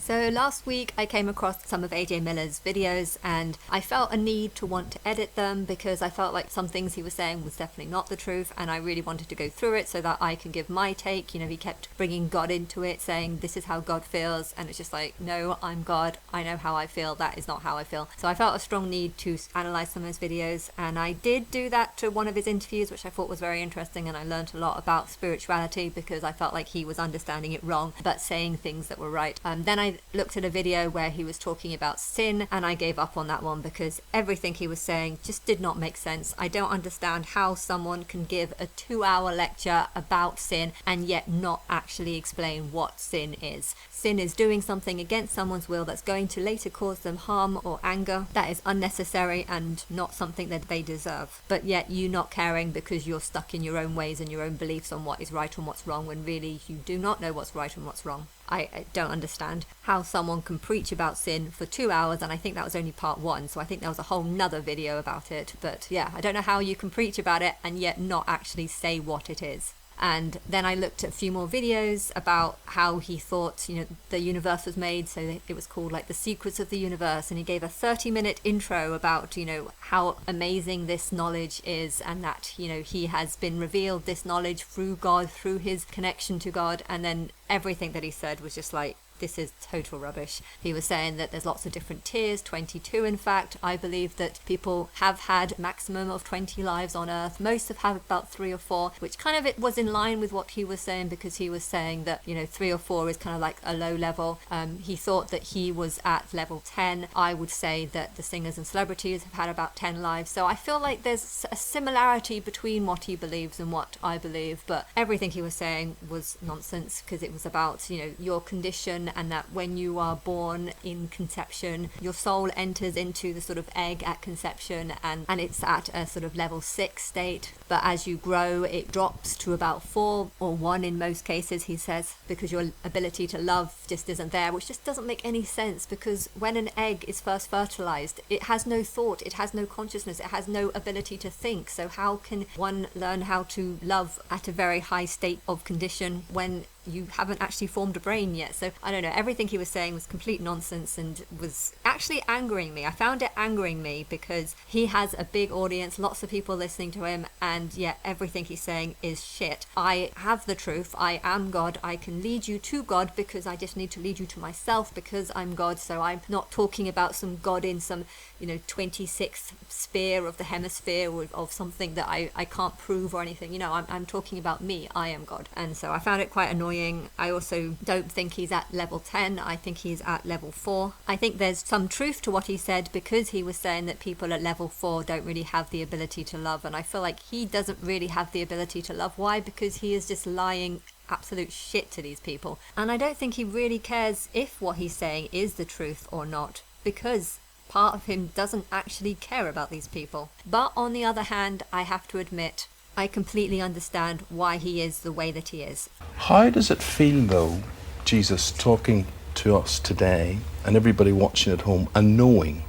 So last week I came across some of AJ Miller's videos and I felt a need to want to edit them because I felt like some things he was saying was definitely not the truth, and I really wanted to go through it so that I can give my take. You know, he kept bringing God into it, saying this is how God feels, and it's just like, no, I'm God, I know how I feel, that is not how I feel. So I felt a strong need to analyze some of his videos, and I did do that to one of his interviews, which I thought was very interesting, and I learned a lot about spirituality because I felt like he was understanding it wrong but saying things that were right. Then I looked at a video where he was talking about sin, and I gave up on that one because everything he was saying just did not make sense. I don't understand how someone can give a 2-hour lecture about sin and yet not actually explain what sin is. Sin is doing something against someone's will that's going to later cause them harm or anger that is unnecessary and not something that they deserve. But yet you not caring because you're stuck in your own ways and your own beliefs on what is right and what's wrong, when really you do not know what's right and what's wrong. I don't understand how someone can preach about sin for 2 hours, and I think that was only part one, so I think there was a whole nother video about it. But yeah, I don't know how you can preach about it and yet not actually say what it is. And then I looked at a few more videos about how he thought, the universe was made. So it was called like The Secrets of the Universe. And he gave a 30-minute intro about, how amazing this knowledge is, and that, he has been revealed this knowledge through God, through his connection to God. And then everything that he said was just like, this is total rubbish. He was saying that there's lots of different tiers, 22 in fact. I believe that people have had maximum of 20 lives on Earth. Most have had about 3 or 4, which kind of it was in line with what he was saying, because he was saying that, 3 or 4 is kind of like a low level. He thought that he was at level 10. I would say that the singers and celebrities have had about 10 lives. So I feel like there's a similarity between what he believes and what I believe, but everything he was saying was nonsense, because it was about, your condition, and that when you are born in conception, your soul enters into the sort of egg at conception, and it's at a sort of level 6 state. But as you grow, it drops to about 4 or 1 in most cases, he says, because your ability to love just isn't there, which just doesn't make any sense, because when an egg is first fertilized, it has no thought, it has no consciousness, it has no ability to think. So how can one learn how to love at a very high state of condition when you haven't actually formed a brain yet? So I don't know, everything he was saying was complete nonsense and was actually angering me. I found it angering me because he has a big audience, lots of people listening to him, and yet everything he's saying is shit. I have the truth, I am God, I can lead you to God because I just need to lead you to myself because I'm God. So I'm not talking about some God in some 26th sphere of the hemisphere or of something that I can't prove or anything. I'm talking about me, I am God. And so I found it quite annoying. I also don't think he's at level 10. I think he's at level 4. I think there's some truth to what he said, because he was saying that people at level 4 don't really have the ability to love, and I feel like he doesn't really have the ability to love. Why? Because he is just lying absolute shit to these people, and I don't think he really cares if what he's saying is the truth or not, because part of him doesn't actually care about these people. But on the other hand, I have to admit, I completely understand why he is the way that he is. How does it feel, though, Jesus talking to us today and everybody watching at home, and knowing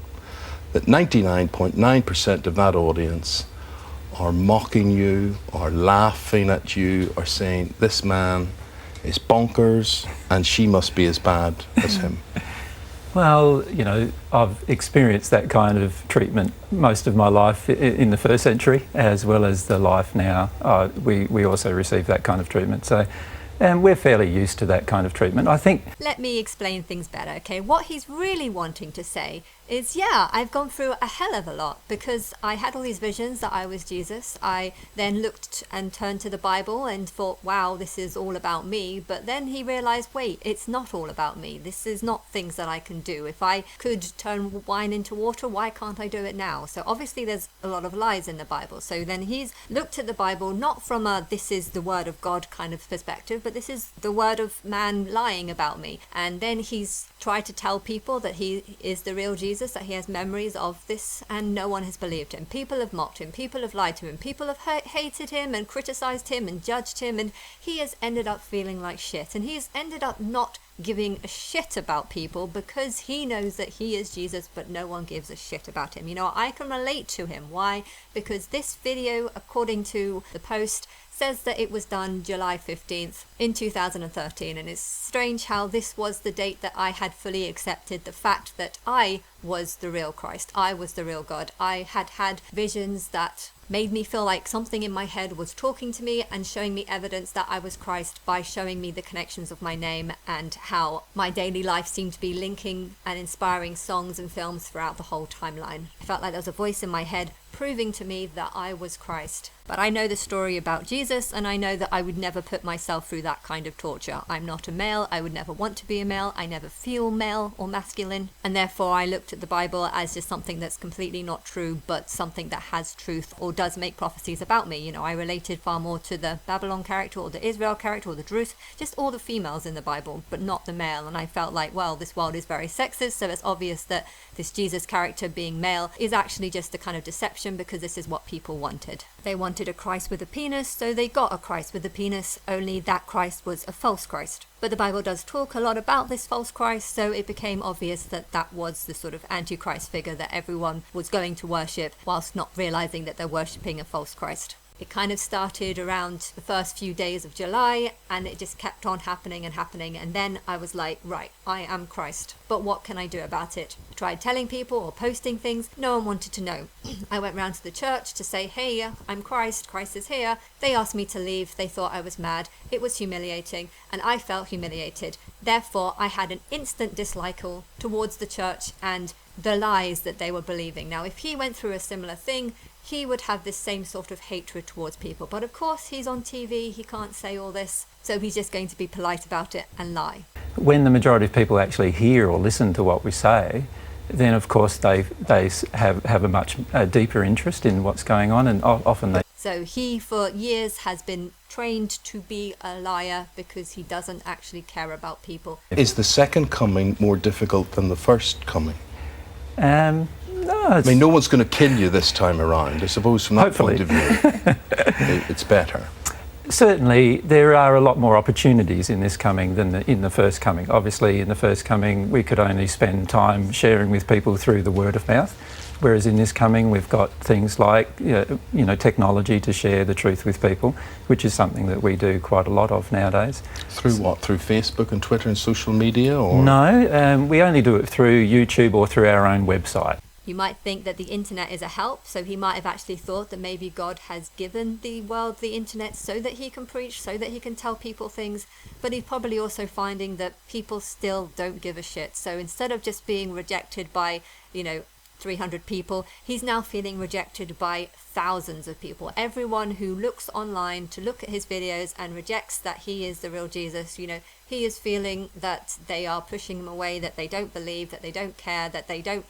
that 99.9% of that audience are mocking you, are laughing at you, are saying, this man is bonkers and she must be as bad as him? Well, I've experienced that kind of treatment most of my life in the first century, as well as the life now. We also receive that kind of treatment. So, and we're fairly used to that kind of treatment, I think. Let me explain things better, okay? What he's really wanting to say is, yeah, I've gone through a hell of a lot because I had all these visions that I was Jesus. I then looked and turned to the Bible and thought, wow, this is all about me. But then he realized, wait, it's not all about me. This is not things that I can do. If I could turn wine into water, why can't I do it now? So obviously there's a lot of lies in the Bible. So then he's looked at the Bible not from a this is the word of God kind of perspective, but this is the word of man lying about me. And then he's tried to tell people that he is the real Jesus, that he has memories of this, and no one has believed him. People have mocked him, people have lied to him, people have hated him and criticized him and judged him, and he has ended up feeling like shit, and he's ended up not giving a shit about people because he knows that he is Jesus, but no one gives a shit about him. I can relate to him. Why? Because this video, according to the post, says that it was done July 15th in 2013, and it's strange how this was the date that I had fully accepted the fact that I was the real Christ, I was the real God. I had had visions that made me feel like something in my head was talking to me and showing me evidence that I was Christ by showing me the connections of my name and how my daily life seemed to be linking and inspiring songs and films throughout the whole timeline. I felt like there was a voice in my head proving to me that I was Christ. But I know the story about Jesus, and I know that I would never put myself through that kind of torture. I'm not a male, I would never want to be a male, I never feel male or masculine, and therefore I looked at the Bible as just something that's completely not true, but something that has truth or does make prophecies about me. You know, I related far more to the Babylon character or the Israel character or the Jerusalem, just all the females in the Bible, but not the male. And I felt like, well, this world is very sexist, so it's obvious that this Jesus character being male is actually just a kind of deception, because this is what people wanted. They wanted a Christ with a penis, so they got a Christ with a penis, only that Christ was a false Christ. But the Bible does talk a lot about this false Christ, so it became obvious that that was the sort of antichrist figure that everyone was going to worship, whilst not realizing that they're worshipping a false Christ. It kind of started around the first few days of July, and it just kept on happening, and then I was like, right, I am Christ, but what can I do about it? I tried telling people or posting things, no one wanted to know. I went round to the church to say, hey, I'm Christ, Christ is here. They asked me to leave, they thought I was mad, it was humiliating, and I felt humiliated. Therefore, I had an instant dislike towards the church and the lies that they were believing. Now, if he went through a similar thing, he would have this same sort of hatred towards people. But of course, he's on TV, he can't say all this, so he's just going to be polite about it and lie. When the majority of people actually hear or listen to what we say, then of course they have a much deeper interest in what's going on, and often they... So he, for years, has been trained to be a liar because he doesn't actually care about people. Is the second coming more difficult than the first coming? No, I mean, no one's going to kill you this time around. I suppose from that Hopefully. point of view, it's better. Certainly, there are a lot more opportunities in this coming than in the first coming. Obviously, in the first coming, we could only spend time sharing with people through the word of mouth, whereas in this coming, we've got things like technology to share the truth with people, which is something that we do quite a lot of nowadays. Through what? Through Facebook and Twitter and social media, or No, we only do it through YouTube or through our own website. You might think that the internet is a help, so he might have actually thought that maybe God has given the world the internet so that he can preach, so that he can tell people things, but he's probably also finding that people still don't give a shit. So instead of just being rejected by, 300 people, he's now feeling rejected by thousands of people. Everyone who looks online to look at his videos and rejects that he is the real Jesus, he is feeling that they are pushing him away, that they don't believe, that they don't care, that they don't,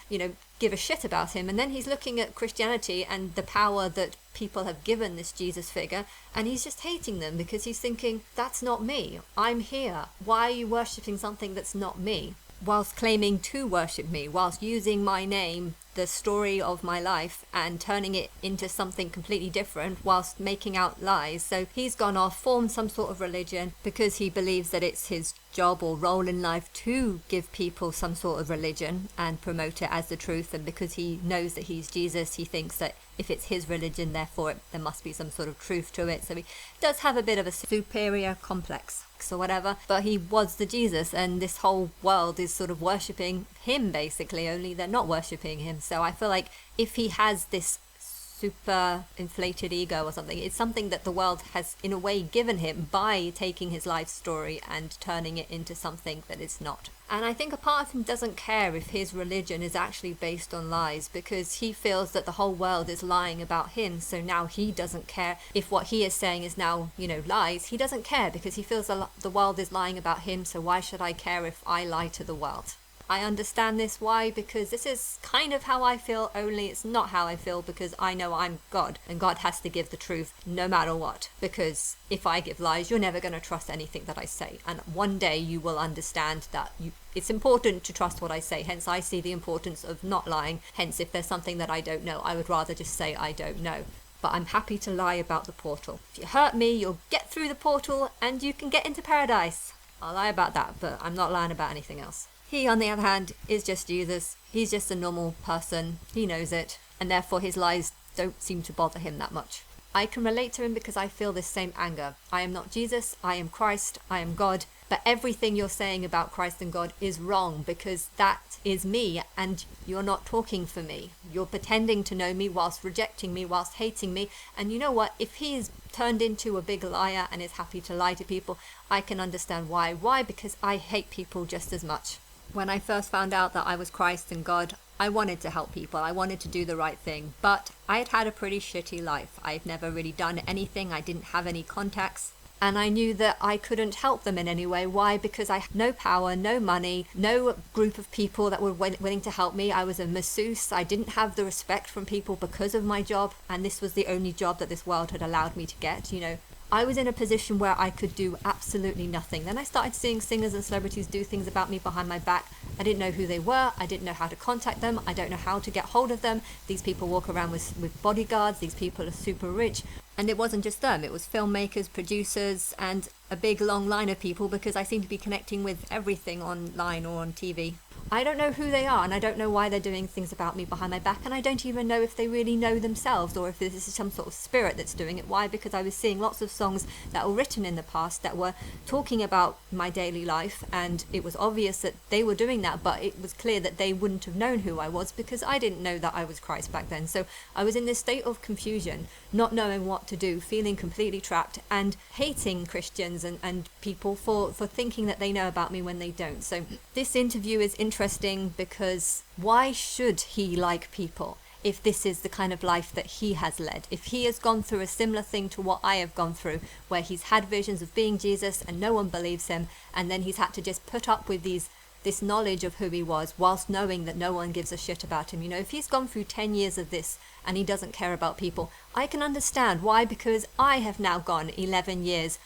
give a shit about him. And then he's looking at Christianity and the power that people have given this Jesus figure, and he's just hating them because he's thinking, that's not me. I'm here. Why are you worshipping something that's not me? Whilst claiming to worship me, whilst using my name, the story of my life, and turning it into something completely different, whilst making out lies. So he's gone off, formed some sort of religion because he believes that it's his job or role in life to give people some sort of religion and promote it as the truth. And because he knows that he's Jesus, he thinks that if it's his religion, therefore there must be some sort of truth to it. So he does have a bit of a superior complex or whatever, but he was the Jesus, and this whole world is sort of worshipping him basically, only they're not worshipping him. So I feel like if he has this super inflated ego or something, it's something that the world has in a way given him by taking his life story and turning it into something that it's not. And I think a part of him doesn't care if his religion is actually based on lies, because he feels that the whole world is lying about him. So now he doesn't care if what he is saying is now, lies. He doesn't care because he feels the world is lying about him. So why should I care if I lie to the world? I understand this. Why? Because this is kind of how I feel, only it's not how I feel, because I know I'm God, and God has to give the truth no matter what. Because if I give lies, you're never going to trust anything that I say. And one day you will understand that it's important to trust what I say. Hence, I see the importance of not lying. Hence, if there's something that I don't know, I would rather just say I don't know. But I'm happy to lie about the portal. If you hurt me, you'll get through the portal and you can get into paradise. I'll lie about that, but I'm not lying about anything else. He, on the other hand, is just Jesus. He's just a normal person. He knows it. And therefore his lies don't seem to bother him that much. I can relate to him because I feel this same anger. I am not Jesus, I am Christ, I am God, but everything you're saying about Christ and God is wrong because that is me and you're not talking for me. You're pretending to know me whilst rejecting me, whilst hating me. And you know what? If he is turned into a big liar and is happy to lie to people, I can understand why. Why? Because I hate people just as much. When I first found out that I was Christ and God, I wanted to help people. I wanted to do the right thing, but I had had a pretty shitty life. I've never really done anything. I didn't have any contacts. And I knew that I couldn't help them in any way. Why? Because I had no power, no money, no group of people that were willing to help me. I was a masseuse. I didn't have the respect from people because of my job. And this was the only job that this world had allowed me to get, you know. I was in a position where I could do absolutely nothing. Then I started seeing singers and celebrities do things about me behind my back. I didn't know who they were. I didn't know how to contact them. I don't know how to get hold of them. These people walk around with bodyguards. These people are super rich. And it wasn't just them. It was filmmakers, producers, and a big long line of people because I seem to be connecting with everything online or on TV. I don't know who they are and I don't know why they're doing things about me behind my back, and I don't even know if they really know themselves or if this is some sort of spirit that's doing it. Why? Because I was seeing lots of songs that were written in the past that were talking about my daily life, and it was obvious that they were doing that, but it was clear that they wouldn't have known who I was because I didn't know that I was Christ back then. So I was in this state of confusion, not knowing what to do, feeling completely trapped and hating Christians and people for thinking that they know about me when they don't. So this interview is interesting because why should he like people if this is the kind of life that he has led? If he has gone through a similar thing to what I have gone through, where he's had visions of being Jesus and no one believes him, and then he's had to just put up with this knowledge of who he was whilst knowing that no one gives a shit about him. You know, if he's gone through 10 years of this and he doesn't care about people, I can understand why, because I have now gone 11 years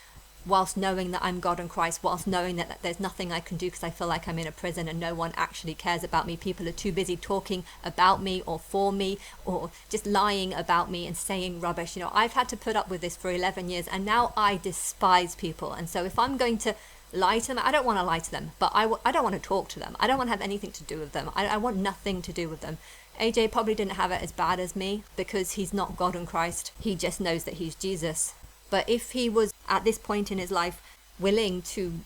whilst knowing that I'm God and Christ, whilst knowing that there's nothing I can do because I feel like I'm in a prison and no one actually cares about me. People are too busy talking about me or for me or just lying about me and saying rubbish. You know, I've had to put up with this for 11 years and now I despise people. And so if I'm going to lie to them, I don't want to lie to them, but I don't want to talk to them. I don't want to have anything to do with them. I want nothing to do with them. AJ probably didn't have it as bad as me because he's not God and Christ. He just knows that he's Jesus. But if he was at this point in his life willing to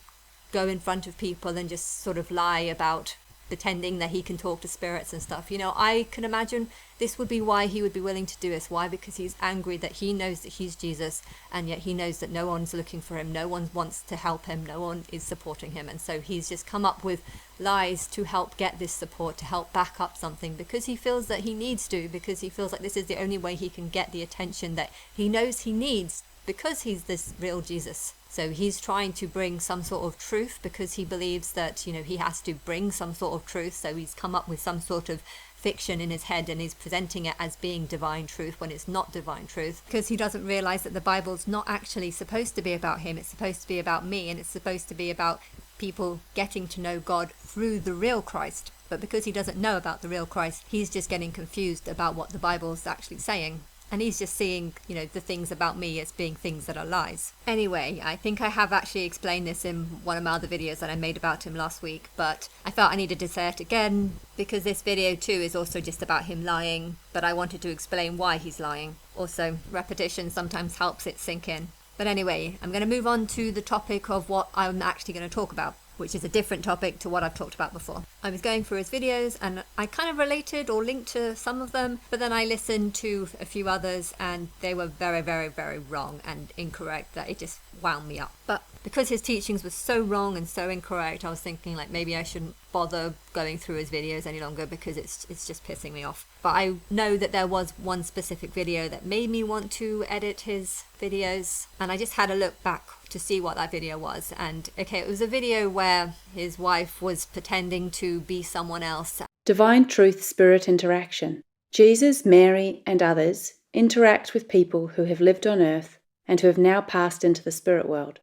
go in front of people and just sort of lie about pretending that he can talk to spirits and stuff, you know, I can imagine this would be why he would be willing to do this. Why? Because he's angry that he knows that he's Jesus and yet he knows that no one's looking for him, no one wants to help him, no one is supporting him, and so he's just come up with lies to help get this support, to help back up something because he feels that he needs to, because he feels like this is the only way he can get the attention that he knows he needs because he's this real Jesus. So he's trying to bring some sort of truth because he believes that, you know, he has to bring some sort of truth. So he's come up with some sort of fiction in his head and he's presenting it as being divine truth when it's not divine truth, because he doesn't realize that the Bible's not actually supposed to be about him. It's supposed to be about me, and it's supposed to be about people getting to know God through the real Christ. But because he doesn't know about the real Christ, he's just getting confused about what the Bible's actually saying. And he's just seeing, you know, the things about me as being things that are lies. Anyway, I think I have actually explained this in one of my other videos that I made about him last week, but I felt I needed to say it again because this video too is also just about him lying, but I wanted to explain why he's lying. Also, repetition sometimes helps it sink in. But anyway, I'm going to move on to the topic of what I'm actually going to talk about, which is a different topic to what I've talked about before. I was going through his videos and I kind of related or linked to some of them, but then I listened to a few others and they were very, very, very wrong and incorrect, that it just wound me up. But because his teachings were so wrong and so incorrect, I was thinking like maybe I shouldn't bother going through his videos any longer because it's just pissing me off. But I know that there was one specific video that made me want to edit his videos, and I just had a look back to see what that video was. And okay, it was a video where his wife was pretending to be someone else. Divine Truth Spirit Interaction. Jesus, Mary, and others interact with people who have lived on earth and who have now passed into the spirit world.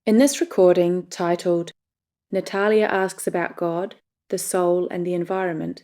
In this recording, titled Natalia Asks About God, the Soul and the Environment,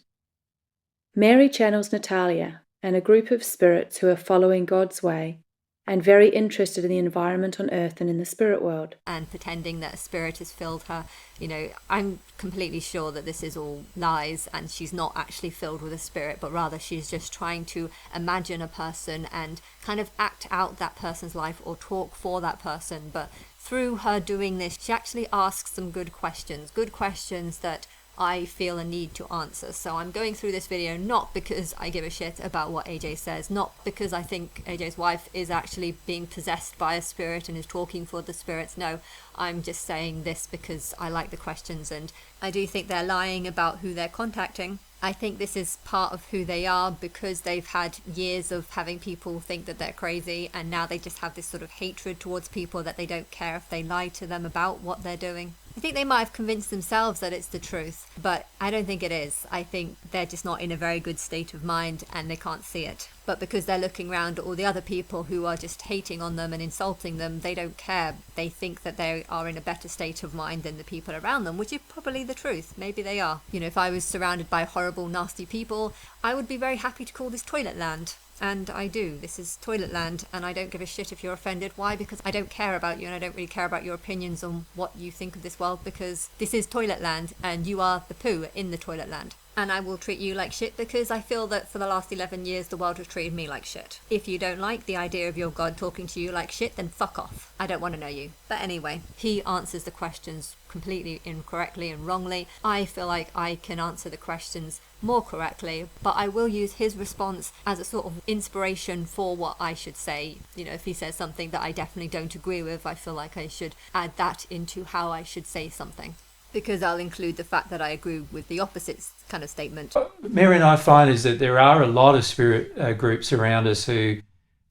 Mary channels Natalia and a group of spirits who are following God's way and very interested in the environment on earth and in the spirit world. And pretending that a spirit has filled her. You know, I'm completely sure that this is all lies and she's not actually filled with a spirit, but rather she's just trying to imagine a person and kind of act out that person's life or talk for that person. But through her doing this, she actually asks some good questions that I feel a need to answer. So I'm going through this video not because I give a shit about what AJ says, not because I think AJ's wife is actually being possessed by a spirit and is talking for the spirits. No, I'm just saying this because I like the questions and I do think they're lying about who they're contacting. I think this is part of who they are because they've had years of having people think that they're crazy, and now they just have this sort of hatred towards people that they don't care if they lie to them about what they're doing. I think they might have convinced themselves that it's the truth, but I don't think it is. I think they're just not in a very good state of mind and they can't see it. But because they're looking around at all the other people who are just hating on them and insulting them, they don't care. They think that they are in a better state of mind than the people around them, which is probably the truth. Maybe they are. You know, if I was surrounded by horrible, nasty people, I would be very happy to call this Toilet Land. And I do. This is Toilet Land, and I don't give a shit if you're offended. Why? Because I don't care about you, and I don't really care about your opinions on what you think of this world, because this is Toilet Land, and you are the poo in the Toilet Land. And I will treat you like shit because I feel that for the last 11 years the world has treated me like shit. If you don't like the idea of your God talking to you like shit, then fuck off. I don't want to know you. But anyway, he answers the questions completely incorrectly and wrongly. I feel like I can answer the questions more correctly, but I will use his response as a sort of inspiration for what I should say. You know, if he says something that I definitely don't agree with, I feel like I should add that into how I should say something, because I'll include the fact that I agree with the opposite kind of statement. Mary and I find is that there are a lot of spirit groups around us who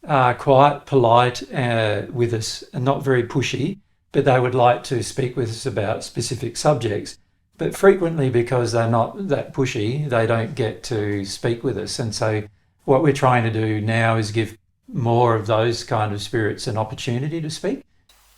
are quite polite with us and not very pushy, but they would like to speak with us about specific subjects. But frequently, because they're not that pushy, they don't get to speak with us. And so what we're trying to do now is give more of those kind of spirits an opportunity to speak.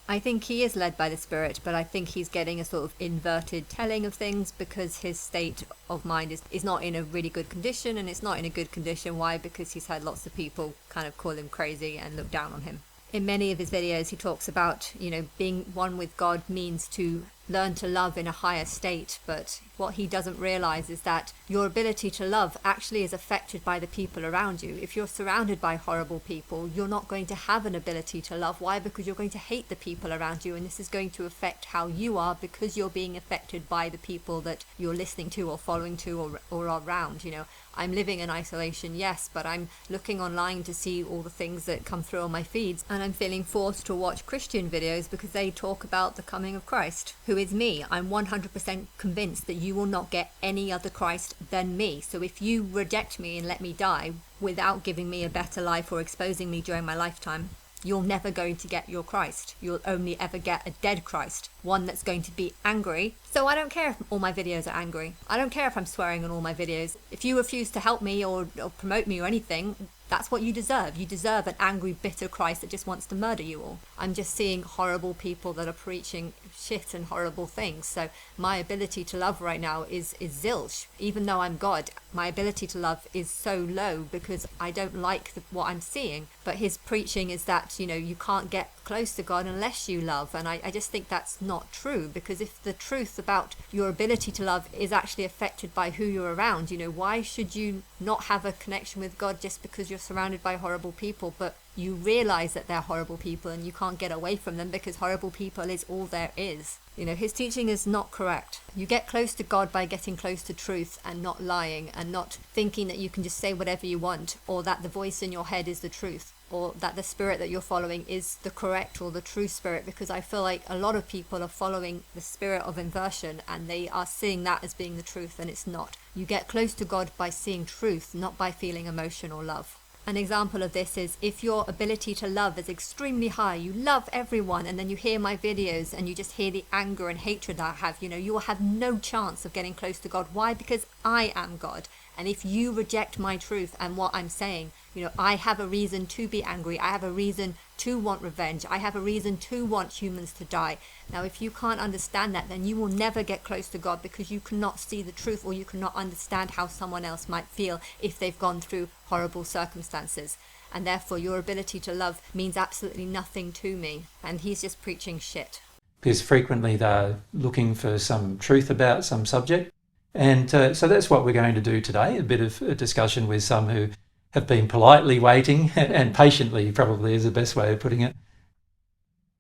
I think he is led by the Spirit, but I think he's getting a sort of inverted telling of things because his state of mind is not in a really good condition, and it's not in a good condition. Why? Because he's had lots of people kind of call him crazy and look down on him. In many of his videos, he talks about, you know, being one with God means to learn to love in a higher state, but what he doesn't realize is that your ability to love actually is affected by the people around you. If you're surrounded by horrible people, you're not going to have an ability to love. Why? Because you're going to hate the people around you, and this is going to affect how you are because you're being affected by the people that you're listening to or following to or are around. You know, I'm living in isolation, yes, but I'm looking online to see all the things that come through on my feeds, and I'm feeling forced to watch Christian videos because they talk about the coming of Christ, who is me. I'm 100% convinced that you will not get any other Christ than me. So if you reject me and let me die without giving me a better life or exposing me during my lifetime, you're never going to get your Christ. You'll only ever get a dead Christ, one that's going to be angry. So I don't care if all my videos are angry. I don't care if I'm swearing on all my videos. If you refuse to help me or promote me or anything, that's what you deserve. You deserve an angry, bitter Christ that just wants to murder you all. I'm just seeing horrible people that are preaching shit and horrible things. So my ability to love right now is zilch. Even though I'm God, my ability to love is so low because I don't like what I'm seeing. But his preaching is that, you know, you can't get close to God unless you love. And I just think that's not true, because if the truth about your ability to love is actually affected by who you're around, you know, why should you not have a connection with God just because you're surrounded by horrible people, but you realize that they're horrible people and you can't get away from them because horrible people is all there is. You know, his teaching is not correct. You get close to God by getting close to truth and not lying and not thinking that you can just say whatever you want, or that the voice in your head is the truth, or that the spirit that you're following is the correct or the true spirit, because I feel like a lot of people are following the spirit of inversion and they are seeing that as being the truth, and it's not. You get close to God by seeing truth, not by feeling emotion or love. An example of this is if your ability to love is extremely high, you love everyone, and then you hear my videos and you just hear the anger and hatred that I have, you know, you will have no chance of getting close to God. Why? Because I am God. And if you reject my truth and what I'm saying, you know, I have a reason to be angry. I have a reason to want revenge. I have a reason to want humans to die. Now, if you can't understand that, then you will never get close to God, because you cannot see the truth, or you cannot understand how someone else might feel if they've gone through horrible circumstances. and therefore your ability to love means absolutely nothing to me. And he's just preaching shit. Because frequently they're looking for some truth about some subject. And so that's what we're going to do today, a bit of a discussion with some who have been politely waiting, and patiently probably is the best way of putting it.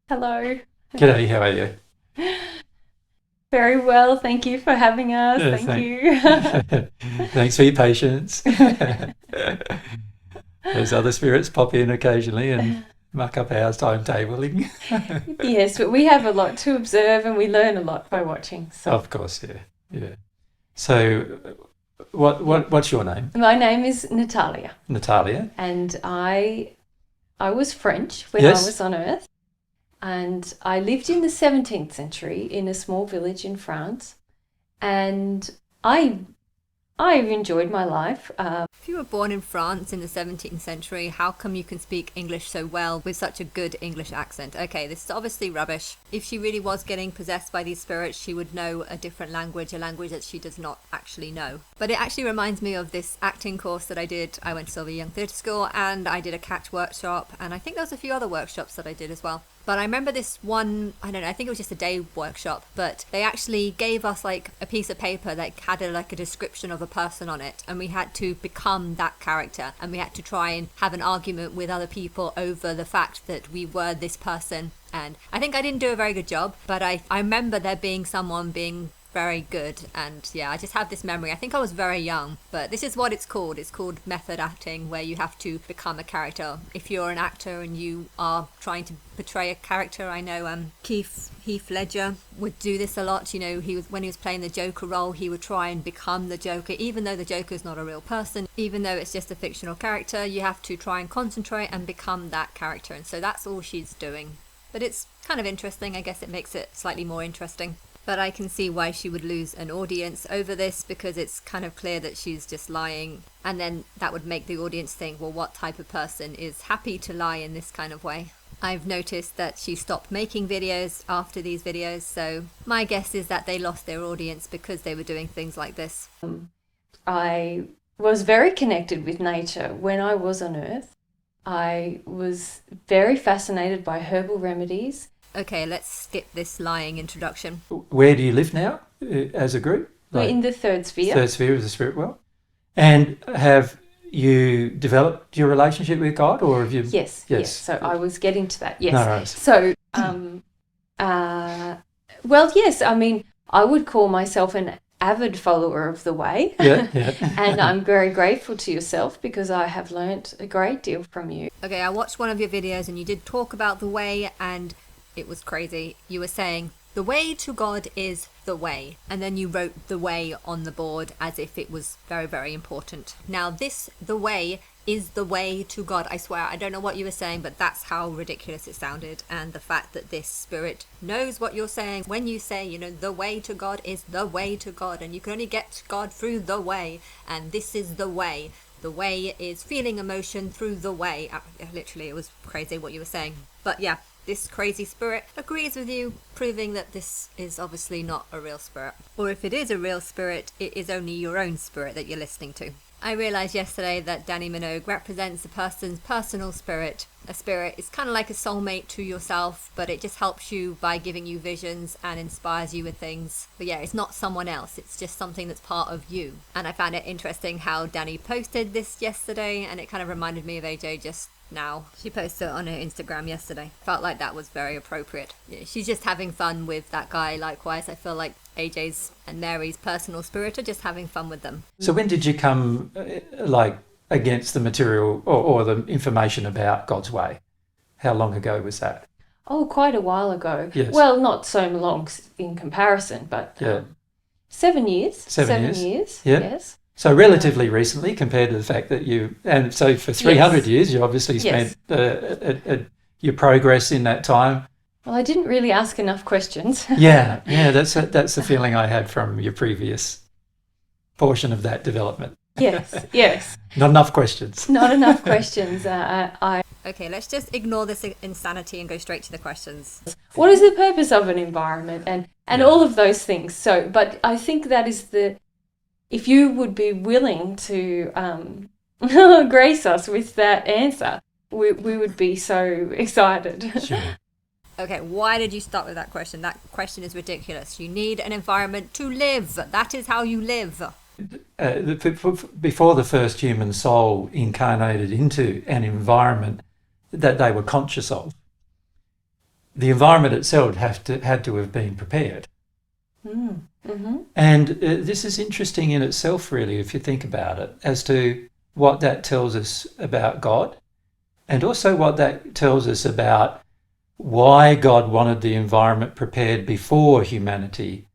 Hello. G'day, how are you? Very well, thank you for having us. Yeah, thank you. Thanks for your patience. Those other spirits pop in occasionally and muck up our timetabling. Yes, but we have a lot to observe and we learn a lot by watching. So. Of course, yeah. So, what's your name? My name is Natalia. Natalia. And I was French when Yes. I was on Earth. And I lived in the 17th century in a small village in France. And I enjoyed my life. If you were born in France in the 17th century, how come you can speak English so well with such a good English accent? Okay, this is obviously rubbish. If she really was getting possessed by these spirits, she would know a different language, a language that she does not actually know. But it actually reminds me of this acting course that I did. I went to Sylvia Young Theatre School and I did a catch workshop, and I think there was a few other workshops that I did as well. But I remember this one, I don't know, I think it was just a day workshop, but they actually gave us like a piece of paper that had like a description of a person on it, and we had to become that character, and we had to try and have an argument with other people over the fact that we were this person. And I think I didn't do a very good job, but I remember there being someone being very good, and yeah, I just have this memory. I think I was very young, but this is what it's called. It's called method acting, where you have to become a character. If you're an actor and you are trying to portray a character, I know Heath Ledger would do this a lot. You know, when he was playing the Joker role, he would try and become the Joker, even though the Joker is not a real person, even though it's just a fictional character. You have to try and concentrate and become that character, and so that's all she's doing. But it's kind of interesting. I guess it makes it slightly more interesting. But I can see why she would lose an audience over this, because it's kind of clear that she's just lying. And then that would make the audience think, well, what type of person is happy to lie in this kind of way? I've noticed that she stopped making videos after these videos, so my guess is that they lost their audience because they were doing things like this. I was very connected with nature when I was on Earth. I was very fascinated by herbal remedies. Okay, let's skip this lying introduction. Where do you live now as a group? We're in the third sphere. Third sphere of the spirit world. And have you developed your relationship with God, or have you? Yes. So I was getting to that. Yes. No worries. So, well, yes. I mean, I would call myself an avid follower of the way. Yeah. And I'm very grateful to yourself because I have learnt a great deal from you. Okay, I watched one of your videos and you did talk about the way, and it was crazy. You were saying, the way to God is the way. And then you wrote the way on the board as if it was very, very important. Now this, the way, is the way to God. I swear, I don't know what you were saying, but that's how ridiculous it sounded. And the fact that this spirit knows what you're saying when you say, you know, the way to God is the way to God. And you can only get God through the way. And this is the way. The way is feeling emotion through the way. Literally, it was crazy what you were saying. But yeah. This crazy spirit agrees with you, proving that this is obviously not a real spirit. Or if it is a real spirit, it is only your own spirit that you're listening to. I realised yesterday that Danny Minogue represents a person's personal spirit. A spirit is kind of like a soulmate to yourself, but it just helps you by giving you visions and inspires you with things. But yeah, it's not someone else, it's just something that's part of you. And I found it interesting how Danny posted this yesterday, and it kind of reminded me of AJ just now. She posted it on her Instagram yesterday. Felt like that was very appropriate. Yeah, she's just having fun with that guy. Likewise, I feel like AJ's and Mary's personal spirit are just having fun with them. So when did you come against the material or the information about God's way? How long ago was that? Oh, quite a while ago. Yes. Well, not so long in comparison, but 7 years. 7 years. Yeah. Yes. So relatively recently, compared to the fact that and so for 300 years, you obviously spent your progress in that time. Well, I didn't really ask enough questions. Yeah, that's the feeling I had from your previous portion of that development. Yes. Not enough questions. Not enough questions. Okay, let's just ignore this insanity and go straight to the questions. What is the purpose of an environment and all of those things? So, but I think that is if you would be willing to grace us with that answer, we would be so excited. Sure. Okay, why did you start with that question? That question is ridiculous. You need an environment to live. That is how you live. Before the first human soul incarnated into an environment that they were conscious of, the environment itself had to have been prepared. Mm-hmm. And this is interesting in itself, really, if you think about it, as to what that tells us about God, and also what that tells us about why God wanted the environment prepared before humanity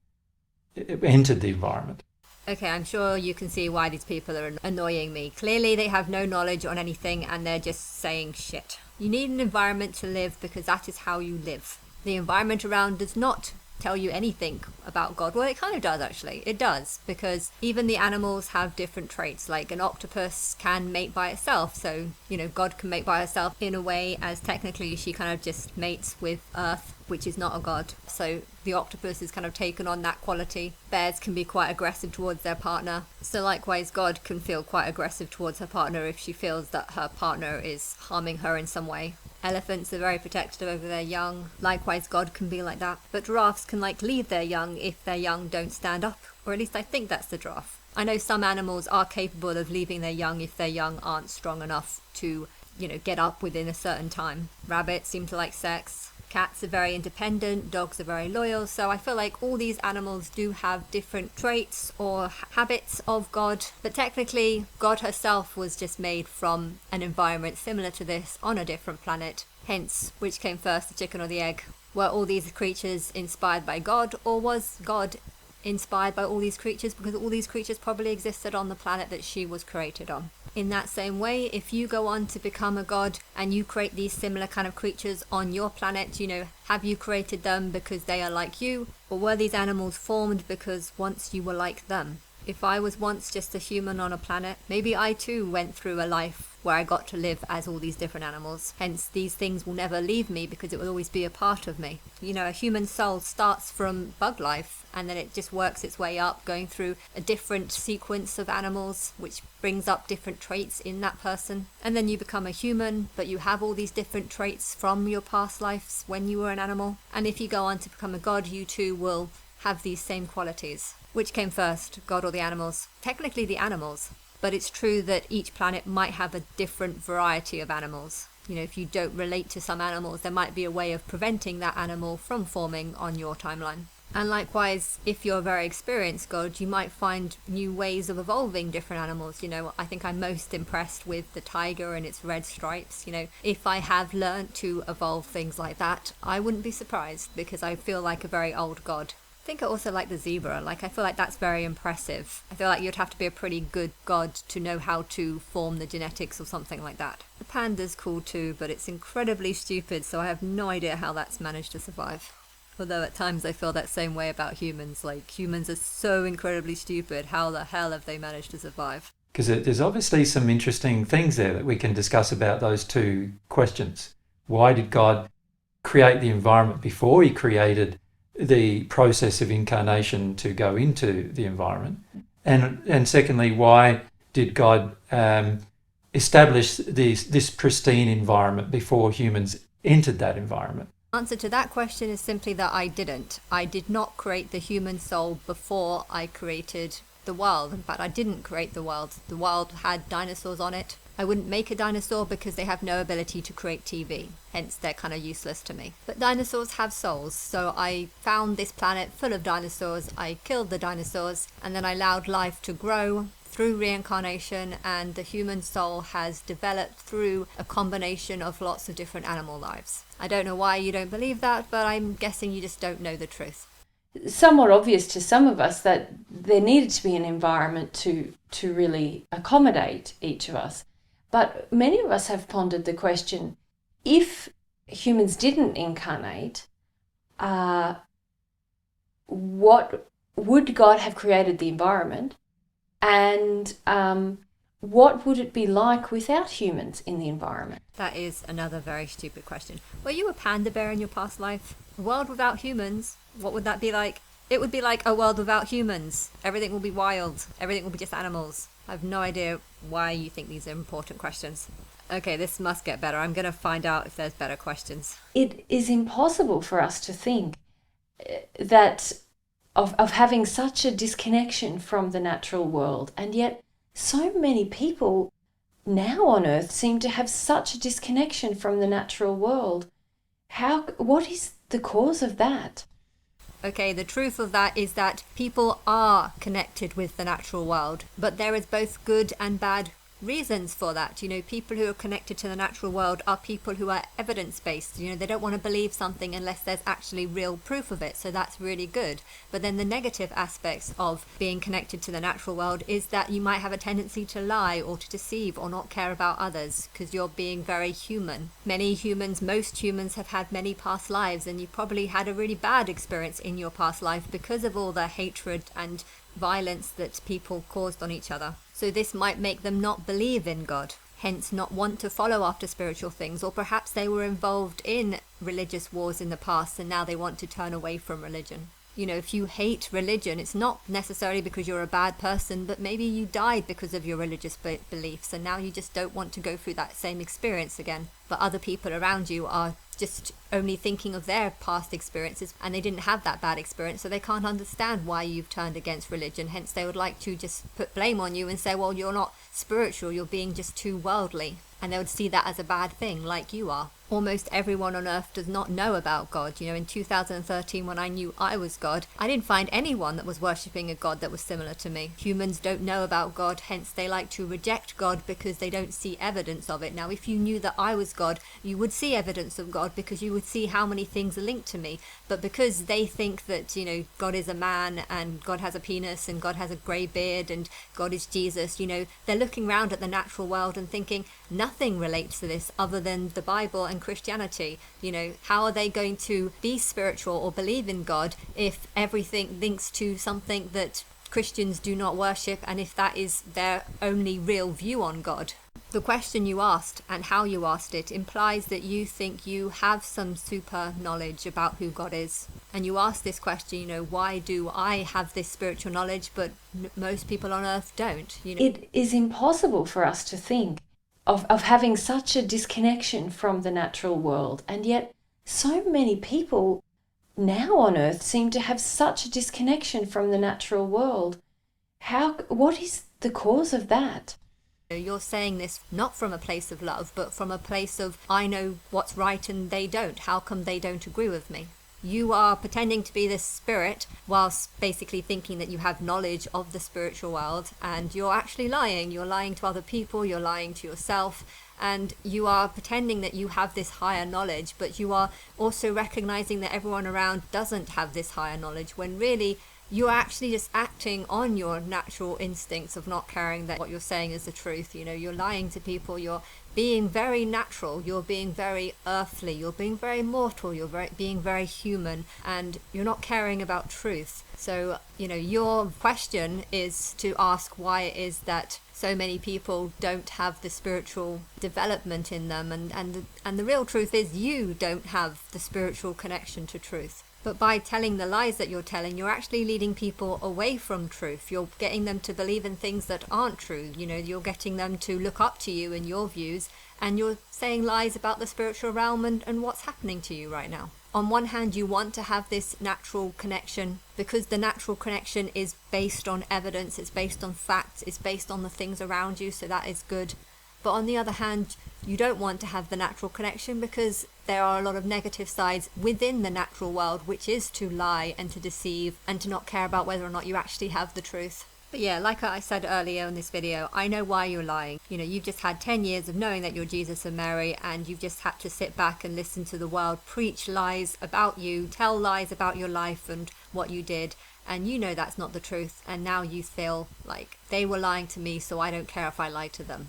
entered the environment. Okay, I'm sure you can see why these people are annoying me. Clearly they have no knowledge on anything and they're just saying shit. You need an environment to live because that is how you live. The environment around does not tell you anything about God. Well, it kind of does, actually. It does, because even the animals have different traits. Like an octopus can mate by itself, so God can mate by herself in a way, as technically she kind of just mates with Earth, which is not a god. So the octopus is kind of taken on that quality. Bears can be quite aggressive towards their partner, so likewise God can feel quite aggressive towards her partner if she feels that her partner is harming her in some way. Elephants are very protective over their young. Likewise, God can be like that. But giraffes can leave their young if their young don't stand up. Or at least I think that's the giraffe. I know some animals are capable of leaving their young if their young aren't strong enough to, get up within a certain time. Rabbits seem to like sex. Cats are very independent, dogs are very loyal, so I feel like all these animals do have different traits or habits of God, but technically God herself was just made from an environment similar to this on a different planet. Hence, which came first, the chicken or the egg? Were all these creatures inspired by God, or was God inspired by all these creatures because all these creatures probably existed on the planet that she was created on? In that same way, if you go on to become a god and you create these similar kind of creatures on your planet, have you created them because they are like you, or were these animals formed because once you were like them? If I was once just a human on a planet, maybe I too went through a life where I got to live as all these different animals. Hence, these things will never leave me because it will always be a part of me. A human soul starts from bug life and then it just works its way up, going through a different sequence of animals, which brings up different traits in that person. And then you become a human, but you have all these different traits from your past lives when you were an animal. And if you go on to become a god, you too will have these same qualities. Which came first, God or the animals? Technically the animals, but it's true that each planet might have a different variety of animals. If you don't relate to some animals, there might be a way of preventing that animal from forming on your timeline. And likewise, if you're a very experienced god, you might find new ways of evolving different animals. I think I'm most impressed with the tiger and its red stripes. If I have learnt to evolve things like that, I wouldn't be surprised because I feel like a very old god. I think I also like the zebra. I feel like that's very impressive. I feel like you'd have to be a pretty good god to know how to form the genetics or something like that. The panda's cool too, but it's incredibly stupid, so I have no idea how that's managed to survive. Although at times I feel that same way about humans. Humans are so incredibly stupid. How the hell have they managed to survive? Because there's obviously some interesting things there that we can discuss about those two questions. Why did God create the environment before he created the process of incarnation to go into the environment? And secondly, why did God establish this pristine environment before humans entered that environment? Answer to that question is simply that I didn't. I did not create the human soul before I created the world. In fact, I didn't create the world. The world had dinosaurs on it. I wouldn't make a dinosaur because they have no ability to create TV. Hence, they're kind of useless to me. But dinosaurs have souls, so I found this planet full of dinosaurs. I killed the dinosaurs, and then I allowed life to grow through reincarnation, and the human soul has developed through a combination of lots of different animal lives. I don't know why you don't believe that, but I'm guessing you just don't know the truth. Somewhat obvious to some of us that there needed to be an environment to really accommodate each of us. But many of us have pondered the question, if humans didn't incarnate, what would God have created the environment? And what would it be like without humans in the environment? That is another very stupid question. Were you a panda bear in your past life? A world without humans, what would that be like? It would be like a world without humans. Everything will be wild. Everything will be just animals. I have no idea why you think these are important questions. Okay, this must get better. I'm going to find out if there's better questions. It is impossible for us to think that of having such a disconnection from the natural world, and yet so many people now on earth seem to have such a disconnection from the natural world. What is the cause of that? Okay, the truth of that is that people are connected with the natural world, but there is both good and bad reasons for that. You know, people who are connected to the natural world are people who are evidence-based. You know, they don't want to believe something unless there's actually real proof of it, so that's really good. But then the negative aspects of being connected to the natural world is that you might have a tendency to lie or to deceive or not care about others because you're being very human. Most humans have had many past lives, and you probably had a really bad experience in your past life because of all the hatred and violence that people caused on each other. So this might make them not believe in God, hence not want to follow after spiritual things, or perhaps they were involved in religious wars in the past and now they want to turn away from religion. You know, if you hate religion, it's not necessarily because you're a bad person, but maybe you died because of your religious beliefs and now you just don't want to go through that same experience again. But other people around you are just only thinking of their past experiences and they didn't have that bad experience, so they can't understand why you've turned against religion. Hence they would like to just put blame on you and say, well, you're not spiritual, you're being just too worldly. And they would see that as a bad thing, like you are. Almost everyone on earth does not know about God. You know, in 2013, when I knew I was God, I didn't find anyone that was worshipping a God that was similar to me. Humans don't know about God, hence they like to reject God because they don't see evidence of it. Now, if you knew that I was God, you would see evidence of God because you would see how many things are linked to me. But because they think that, you know, God is a man and God has a penis and God has a grey beard and God is Jesus, you know, they're looking around at the natural world and thinking nothing relates to this other than the Bible and Christianity. You know, how are they going to be spiritual or believe in God if everything links to something that Christians do not worship, and if that is their only real view on God? The question you asked and how you asked it implies that you think you have some super knowledge about who God is. And you asked this question, you know, why do I have this spiritual knowledge but most people on earth don't? You know, it is impossible for us to think of having such a disconnection from the natural world, and yet so many people now on earth seem to have such a disconnection from the natural world. What is the cause of that? You're saying this not from a place of love, but from a place of, I know what's right and they don't. How come they don't agree with me? You are pretending to be this spirit whilst basically thinking that you have knowledge of the spiritual world, and you're actually lying. You're lying to other people, you're lying to yourself, and you are pretending that you have this higher knowledge, but you are also recognizing that everyone around doesn't have this higher knowledge, when really you're actually just acting on your natural instincts of not caring that what you're saying is the truth. You know, you're lying to people, you're being very natural, you're being very earthly, you're being very mortal, you're being very human, and you're not caring about truth. So, you know, your question is to ask why it is that so many people don't have the spiritual development in them, and the real truth is you don't have the spiritual connection to truth. But by telling the lies that you're telling, you're actually leading people away from truth. You're getting them to believe in things that aren't true. You know, you're getting them to look up to you and your views, and you're saying lies about the spiritual realm and what's happening to you right now. On one hand, you want to have this natural connection because the natural connection is based on evidence, it's based on facts, it's based on the things around you, so that is good. But on the other hand, you don't want to have the natural connection because there are a lot of negative sides within the natural world, which is to lie and to deceive and to not care about whether or not you actually have the truth. But yeah, like I said earlier in this video, I know why you're lying. You know, you've just had 10 years of knowing that you're Jesus and Mary, and you've just had to sit back and listen to the world preach lies about you, tell lies about your life and what you did. And you know that's not the truth. And now you feel like they were lying to me, so I don't care if I lie to them.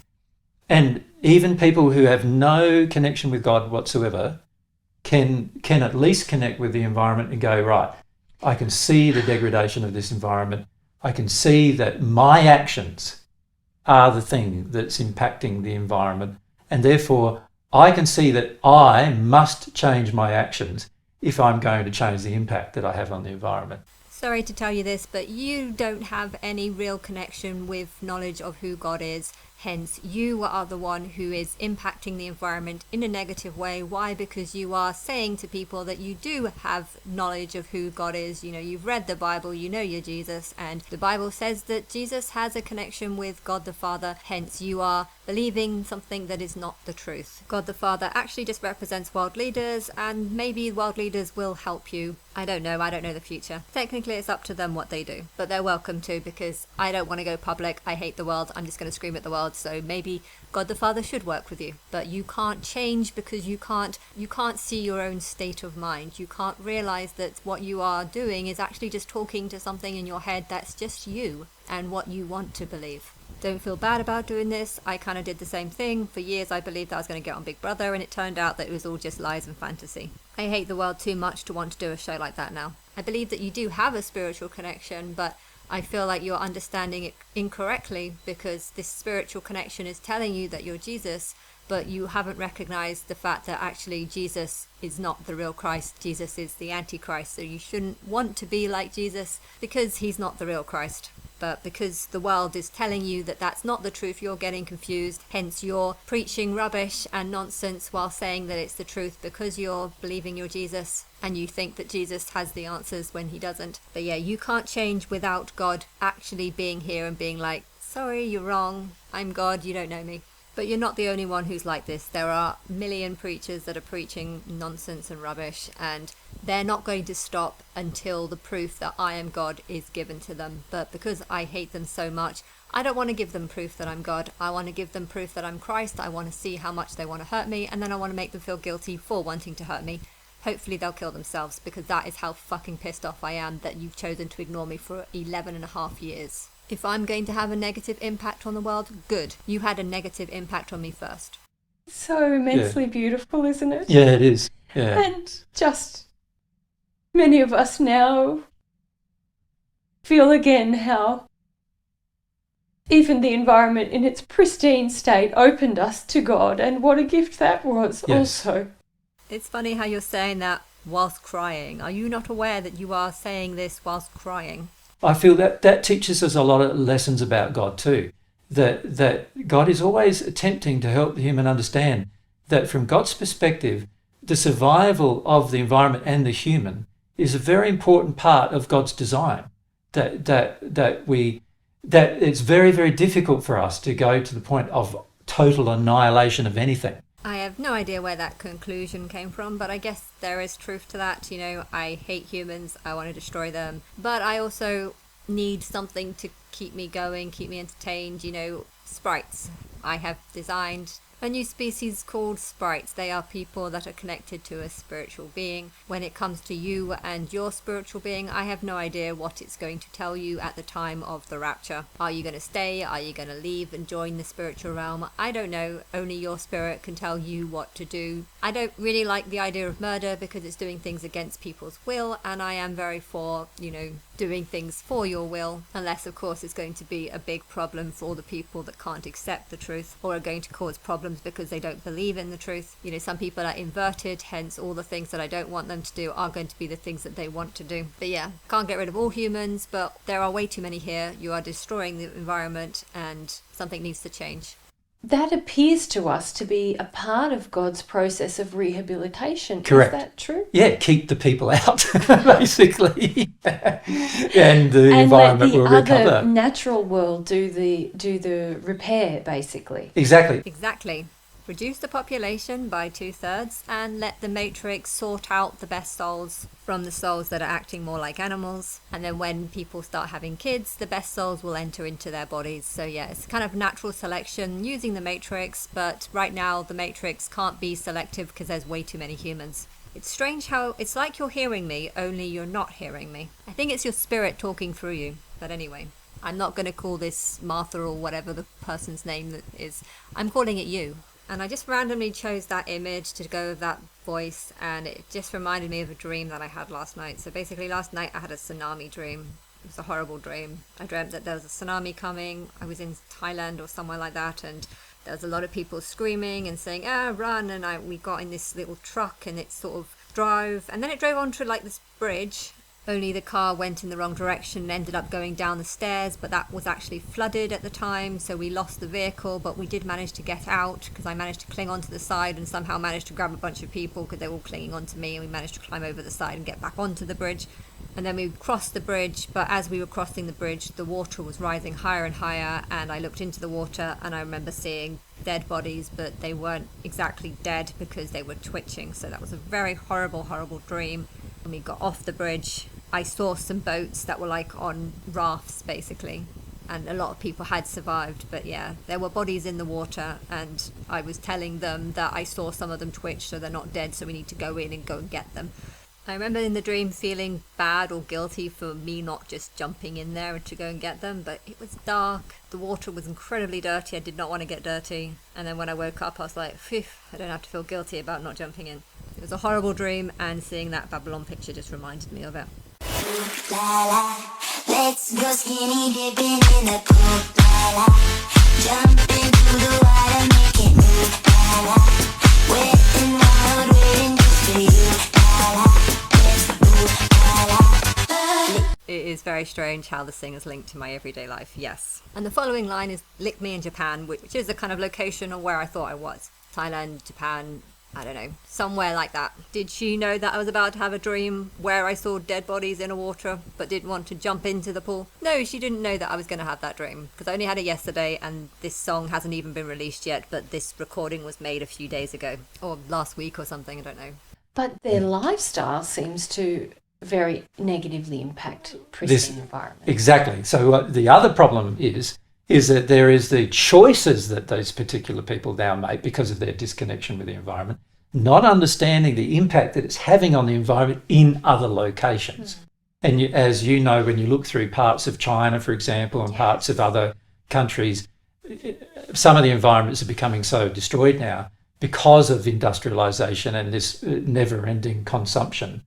And even people who have no connection with God whatsoever can at least connect with the environment and go, right, I can see the degradation of this environment. I can see that my actions are the thing that's impacting the environment. And therefore, I can see that I must change my actions if I'm going to change the impact that I have on the environment. sorry to tell you this, but you don't have any real connection with knowledge of who God is. Hence, you are the one who is impacting the environment in a negative way. Why? Because you are saying to people that you do have knowledge of who God is. You know, you've read the Bible, you know you're Jesus, and the Bible says that Jesus has a connection with God the Father. Hence, you are believing something that is not the truth. God the Father actually just represents world leaders, and maybe world leaders will help you. I don't know the future. Technically it's up to them what they do, but they're welcome to, because I don't want to go public. I hate the world. I'm just going to scream at the world. So maybe God the Father should work with you, but you can't change because you can't see your own state of mind. You can't realize that what you are doing is actually just talking to something in your head that's just you and what you want to believe. Don't feel bad about doing this. I kind of did the same thing. For years I believed that I was going to get on Big Brother, and it turned out that it was all just lies and fantasy. I hate the world too much to want to do a show like that now. I believe that you do have a spiritual connection, but I feel like you're understanding it incorrectly, because this spiritual connection is telling you that you're Jesus, but you haven't recognized the fact that actually Jesus is not the real Christ. Jesus is the Antichrist. So you shouldn't want to be like Jesus because he's not the real Christ. But because the world is telling you that that's not the truth, you're getting confused. Hence, you're preaching rubbish and nonsense while saying that it's the truth, because you're believing you're Jesus and you think that Jesus has the answers when he doesn't. But yeah, you can't change without God actually being here and being like, sorry, you're wrong. I'm God. You don't know me. But you're not the only one who's like this. There are a million preachers that are preaching nonsense and rubbish, and they're not going to stop until the proof that I am God is given to them. But because I hate them so much, I don't want to give them proof that I'm God. I want to give them proof that I'm Christ. I want to see how much they want to hurt me, and then I want to make them feel guilty for wanting to hurt me. Hopefully they'll kill themselves, because that is how fucking pissed off I am that you've chosen to ignore me for 11.5 years. If I'm going to have a negative impact on the world, good. You had a negative impact on me first. So immensely beautiful, isn't it? Yeah, it is. Yeah. And just many of us now feel again how even the environment in its pristine state opened us to God, and what a gift that was. Yes. Also. It's funny how you're saying that whilst crying. Are you not aware that you are saying this whilst crying? I feel that teaches us a lot of lessons about God too. That God is always attempting to help the human understand that from God's perspective, the survival of the environment and the human is a very important part of God's design. That it's very, very difficult for us to go to the point of total annihilation of anything. I have no idea where that conclusion came from, but I guess there is truth to that. You know, I hate humans, I want to destroy them, but I also need something to keep me going, keep me entertained. You know, sprites. I have designed a new species called sprites. They are people that are connected to a spiritual being. When it comes to you and your spiritual being, I have no idea what it's going to tell you at the time of the rapture. Are you going to stay? Are you going to leave and join the spiritual realm? I don't know. Only your spirit can tell you what to do. I don't really like the idea of murder because it's doing things against people's will, and I am very for, you know, doing things for your will, unless of course it's going to be a big problem for all the people that can't accept the truth or are going to cause problems because they don't believe in the truth. You know, some people are inverted, hence all the things that I don't want them to do are going to be the things that they want to do. But yeah, can't get rid of all humans, but there are way too many here. You are destroying the environment and something needs to change. That appears to us to be a part of God's process of rehabilitation. Correct. Is that true? Yeah, keep the people out, basically, and the environment will recover. And let the other natural world do the repair, basically. Exactly. Reduce the population by 2/3 and let the Matrix sort out the best souls from the souls that are acting more like animals. And then when people start having kids, the best souls will enter into their bodies. So yeah, it's kind of natural selection using the Matrix, but right now the Matrix can't be selective because there's way too many humans. It's strange how it's like you're hearing me, only you're not hearing me. I think it's your spirit talking through you. But anyway, I'm not going to call this Martha or whatever the person's name that is. I'm calling it you. And I just randomly chose that image to go with that voice, and it just reminded me of a dream that I had last night. So basically last night I had a tsunami dream. It was a horrible dream. I dreamt that there was a tsunami coming. I was in Thailand or somewhere like that, and there was a lot of people screaming and saying, run, and we got in this little truck and it sort of drove, and then it drove onto like this bridge, only the car went in the wrong direction and ended up going down the stairs, but that was actually flooded at the time, so we lost the vehicle, but we did manage to get out because I managed to cling onto the side and somehow managed to grab a bunch of people because they were all clinging onto me, and we managed to climb over the side and get back onto the bridge. And then we crossed the bridge, but as we were crossing the bridge, the water was rising higher and higher, and I looked into the water and I remember seeing dead bodies, but they weren't exactly dead because they were twitching. So that was a very horrible, horrible dream. When we got off the bridge, I saw some boats that were like on rafts basically, and a lot of people had survived, but yeah, there were bodies in the water, and I was telling them that I saw some of them twitch, so they're not dead, so we need to go in and go and get them. I remember in the dream feeling bad or guilty for me not just jumping in there to go and get them, but it was dark, the water was incredibly dirty, I did not want to get dirty, and then when I woke up I was like, phew, I don't have to feel guilty about not jumping in. It was a horrible dream, and seeing that Babylon picture just reminded me of it. La la, let's go skinny dipping in the pool. La la, jump into the water, make it move. La la, wet and wild, waiting just for you. La la, let's move. La la. It is very strange how the singer's linked to my everyday life, yes. And the following line is Lick Me in Japan, which is a kind of location of where I thought I was. Thailand, Japan, I don't know, somewhere like that. Did she know that I was about to have a dream where I saw dead bodies in the water but didn't want to jump into the pool? No, she didn't know that I was going to have that dream, because I only had it yesterday and this song hasn't even been released yet, but this recording was made a few days ago, or last week or something, I don't know. But their lifestyle seems to very negatively impact pristine environment. Exactly. So the other problem is that there is the choices that those particular people now make because of their disconnection with the environment, not understanding the impact that it's having on the environment in other locations. And as you know, when you look through parts of China, for example, and parts of other countries, some of the environments are becoming so destroyed now because of industrialization and this never-ending consumption.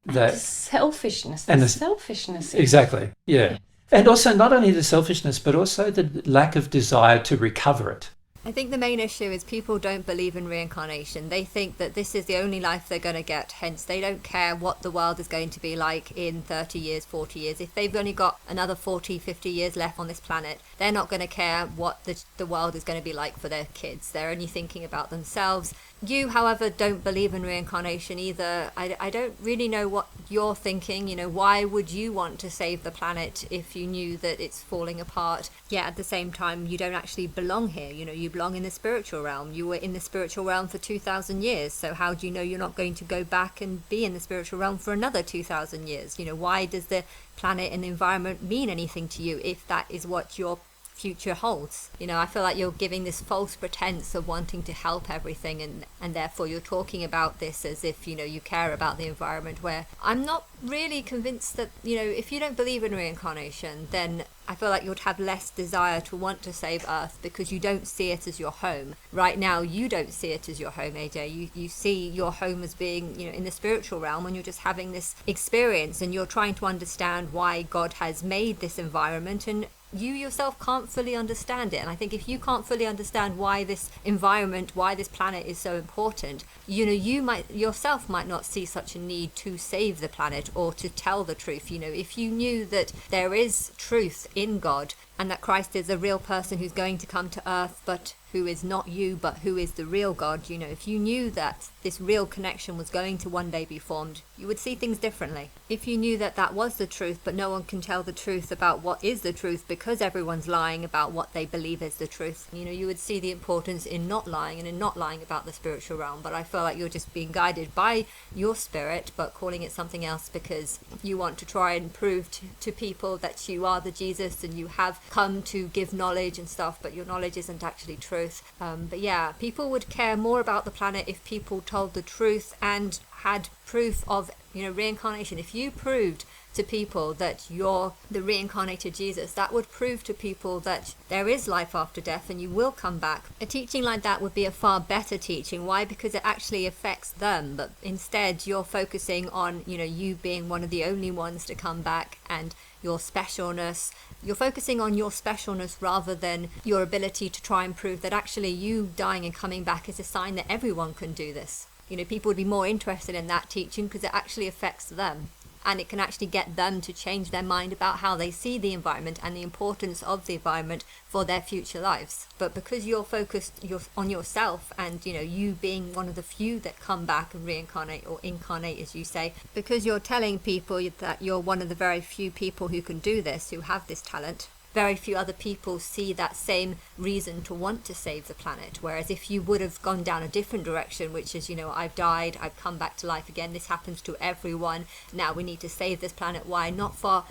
The selfishness. Selfishness. Exactly, yeah. And also not only the selfishness, but also the lack of desire to recover it. I think the main issue is people don't believe in reincarnation. They think that this is the only life they're going to get, hence they don't care what the world is going to be like in 30 years, 40 years. If they've only got another 40, 50 years left on this planet, they're not going to care what the world is going to be like for their kids. They're only thinking about themselves. You, however, don't believe in reincarnation either. I don't really know what you're thinking. You know, why would you want to save the planet if you knew that it's falling apart? Yet at the same time, you don't actually belong here. You know, you belong in the spiritual realm. You were in the spiritual realm for 2,000 years. So how do you know you're not going to go back and be in the spiritual realm for another 2,000 years? You know, why does the planet and the environment mean anything to you if that is what your future holds? You know, I feel like you're giving this false pretense of wanting to help everything, and therefore you're talking about this as if, you know, you care about the environment, where I'm not really convinced that, you know, if you don't believe in reincarnation, then I feel like you'd have less desire to want to save Earth because you don't see it as your home. Right now, you don't see it as your home, AJ. You see your home as being, you know, in the spiritual realm, and you're just having this experience and you're trying to understand why God has made this environment, and you yourself can't fully understand it. And I think if you can't fully understand why this environment, why this planet is so important, you know, you might yourself might not see such a need to save the planet or to tell the truth. You know, if you knew that there is truth in God and that Christ is a real person who's going to come to earth, but who is not you, but who is the real God, you know, if you knew that this real connection was going to one day be formed, you would see things differently. If you knew that that was the truth, but no one can tell the truth about what is the truth because everyone's lying about what they believe is the truth, you know, you would see the importance in not lying and in not lying about the spiritual realm. But I feel like you're just being guided by your spirit, but calling it something else because you want to try and prove to people that you are the Jesus and you have come to give knowledge and stuff, but your knowledge isn't actually truth. But yeah, people would care more about the planet if people told the truth and had proof of, you know, reincarnation. If you proved to people that you're the reincarnated Jesus, that would prove to people that there is life after death and you will come back. A teaching like that would be a far better teaching. Why? Because it actually affects them. But instead you're focusing on, you know, you being one of the only ones to come back and your specialness. You're focusing on your specialness rather than your ability to try and prove that actually you dying and coming back is a sign that everyone can do this. You know, people would be more interested in that teaching because it actually affects them. and it can actually get them to change their mind about how they see the environment and the importance of the environment for their future lives. But because you're focused on yourself, and you being one of the few that come back and reincarnate, or incarnate as you say, because you're telling people that you're one of the very few people who can do this, who have this talent, very few other people see that same reason to want to save the planet. Whereas if you would have gone down a different direction, which is, I've died, I've come back to life again, this happens to everyone, now we need to save this planet. Why? Not for,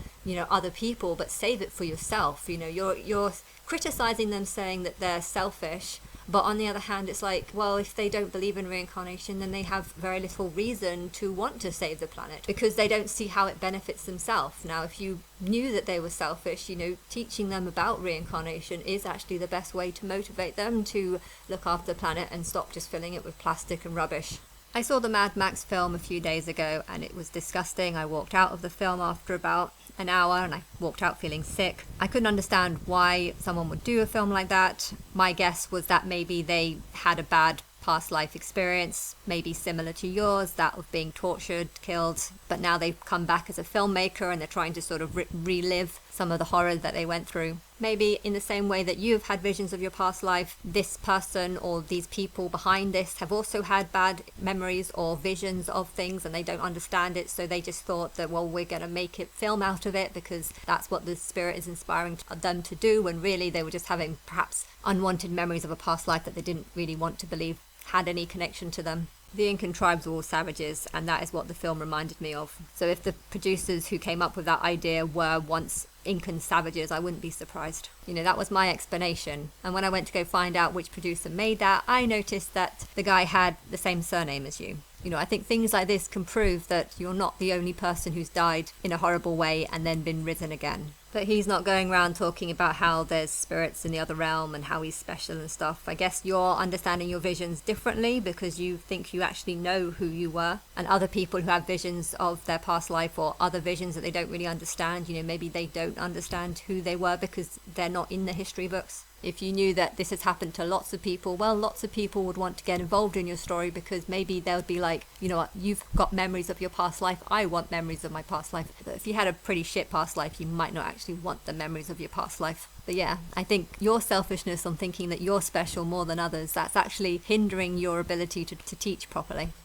other people, but save it for yourself. You're criticizing them, saying that they're selfish. But on the other hand, it's like, well, if they don't believe in reincarnation, then they have very little reason to want to save the planet, because they don't see how it benefits themselves. Now, if you knew that they were selfish, teaching them about reincarnation is actually the best way to motivate them to look after the planet and stop just filling it with plastic and rubbish. I saw the Mad Max film a few days ago and it was disgusting. I walked out of the film after about an hour and I walked out feeling sick. I couldn't understand why someone would do a film like that. My guess was that maybe they had a bad past life experience, maybe similar to yours, that of being tortured, killed, but now they've come back as a filmmaker and they're trying to sort of relive some of the horror that they went through. Maybe in the same way that you've had visions of your past life, this person or these people behind this have also had bad memories or visions of things and they don't understand it, so they just thought that, well, we're going to make it film out of it because that's what the spirit is inspiring them to do, when really they were just having perhaps unwanted memories of a past life that they didn't really want to believe had any connection to them. The Incan tribes were all savages, and that is what the film reminded me of. So if the producers who came up with that idea were once Incan savages, I wouldn't be surprised. That was my explanation. And when I went to go find out which producer made that, I noticed that the guy had the same surname as you. I think things like this can prove that you're not the only person who's died in a horrible way and then been risen again. But he's not going around talking about how there's spirits in the other realm and how he's special and stuff. I guess you're understanding your visions differently because you think you actually know who you were. And other people who have visions of their past life or other visions that they don't really understand, maybe they don't understand who they were because they're not in the history books. If you knew that this has happened to lots of people, well, lots of people would want to get involved in your story because maybe they would be like, you know what, you've got memories of your past life, I want memories of my past life. But if you had a pretty shit past life, you might not actually want the memories of your past life. But yeah, I think your selfishness on thinking that you're special more than others, that's actually hindering your ability to teach properly.